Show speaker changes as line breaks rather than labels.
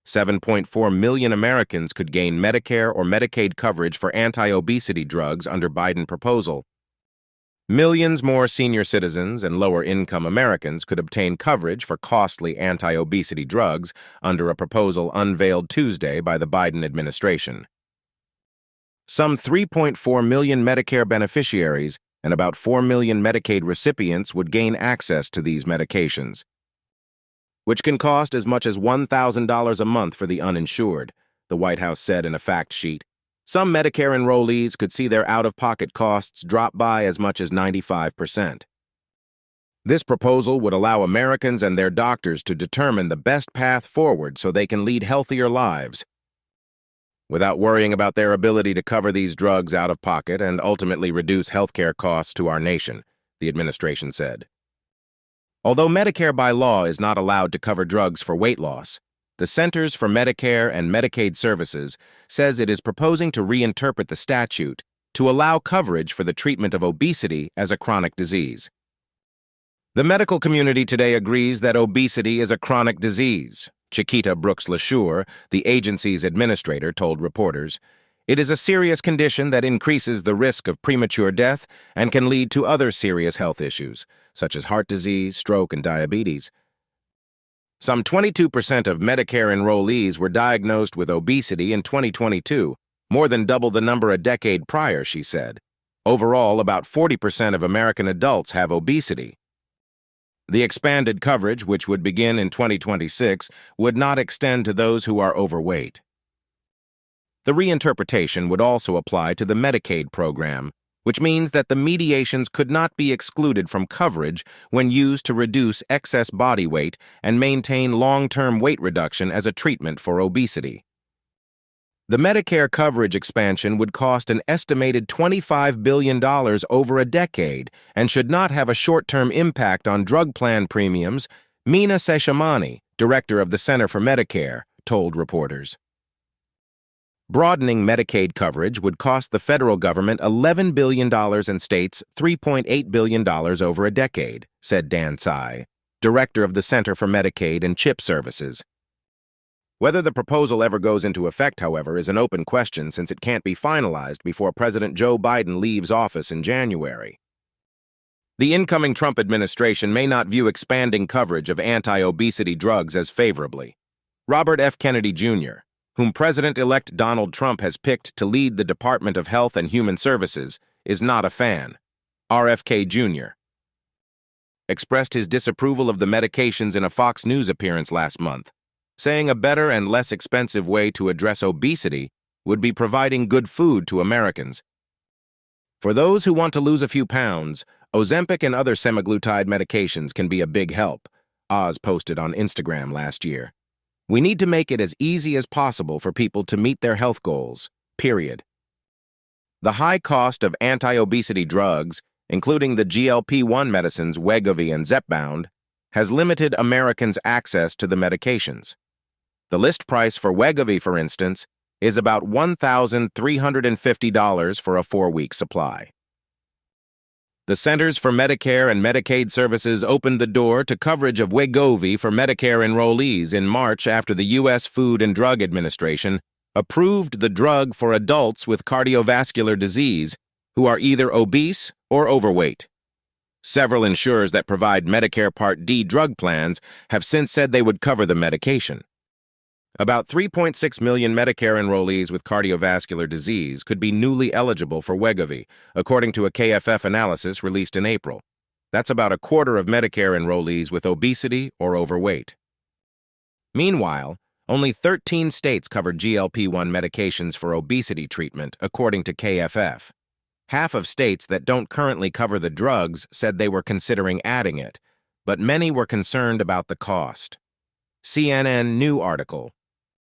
7.4 million Americans could gain Medicare or Medicaid coverage for anti-obesity drugs under Biden proposal. Millions more senior citizens and lower-income Americans could obtain coverage for costly anti-obesity drugs under a proposal unveiled Tuesday by the Biden administration. Some 3.4 million Medicare beneficiaries and about 4 million Medicaid recipients would gain access to these medications, which can cost as much as $1,000 a month for the uninsured, the White House said in a fact sheet. Some Medicare enrollees could see their out-of-pocket costs drop by as much as 95%. This proposal would allow Americans and their doctors to determine the best path forward so they can lead healthier lives, without worrying about their ability to cover these drugs out of pocket and ultimately reduce healthcare costs to our nation, the administration said. Although Medicare by law is not allowed to cover drugs for weight loss, the Centers for Medicare and Medicaid Services says it is proposing to reinterpret the statute to allow coverage for the treatment of obesity as a chronic disease. The medical community today agrees that obesity is a chronic disease, Chiquita Brooks-LaSure, the agency's administrator, told reporters. It is a serious condition that increases the risk of premature death and can lead to other serious health issues, such as heart disease, stroke, and diabetes. Some 22% of Medicare enrollees were diagnosed with obesity in 2022, more than double the number a decade prior, she said. Overall, about 40% of American adults have obesity. The expanded coverage, which would begin in 2026, would not extend to those who are overweight. The reinterpretation would also apply to the Medicaid program, which means that the mediations could not be excluded from coverage when used to reduce excess body weight and maintain long-term weight reduction as a treatment for obesity. The Medicare coverage expansion would cost an estimated $25 billion over a decade and should not have a short-term impact on drug plan premiums, Meena Seshamani, director of the Center for Medicare, told reporters. Broadening Medicaid coverage would cost the federal government $11 billion and states $3.8 billion over a decade, said Dan Tsai, director of the Center for Medicaid and CHIP Services. Whether the proposal ever goes into effect, however, is an open question since it can't be finalized before President Joe Biden leaves office in January. The incoming Trump administration may not view expanding coverage of anti-obesity drugs as favorably. Robert F. Kennedy, Jr., whom President-elect Donald Trump has picked to lead the Department of Health and Human Services, is not a fan. RFK Jr. expressed his disapproval of the medications in a Fox News appearance last month, saying a better and less expensive way to address obesity would be providing good food to Americans. For those who want to lose a few pounds, Ozempic and other semaglutide medications can be a big help, Oz posted on Instagram last year. We need to make it as easy as possible for people to meet their health goals, period. The high cost of anti-obesity drugs, including the GLP-1 medicines Wegovy and Zepbound, has limited Americans' access to the medications. The list price for Wegovy, for instance, is about $1,350 for a 4-week supply. The Centers for Medicare and Medicaid Services opened the door to coverage of Wegovy for Medicare enrollees in March after the U.S. Food and Drug Administration approved the drug for adults with cardiovascular disease who are either obese or overweight. Several insurers that provide Medicare Part D drug plans have since said they would cover the medication. About 3.6 million Medicare enrollees with cardiovascular disease could be newly eligible for Wegovy, according to a KFF analysis released in April. That's about a quarter of Medicare enrollees with obesity or overweight. Meanwhile, only 13 states cover GLP-1 medications for obesity treatment, according to KFF. Half of states that don't currently cover the drugs said they were considering adding it, but many were concerned about the cost. CNN new article,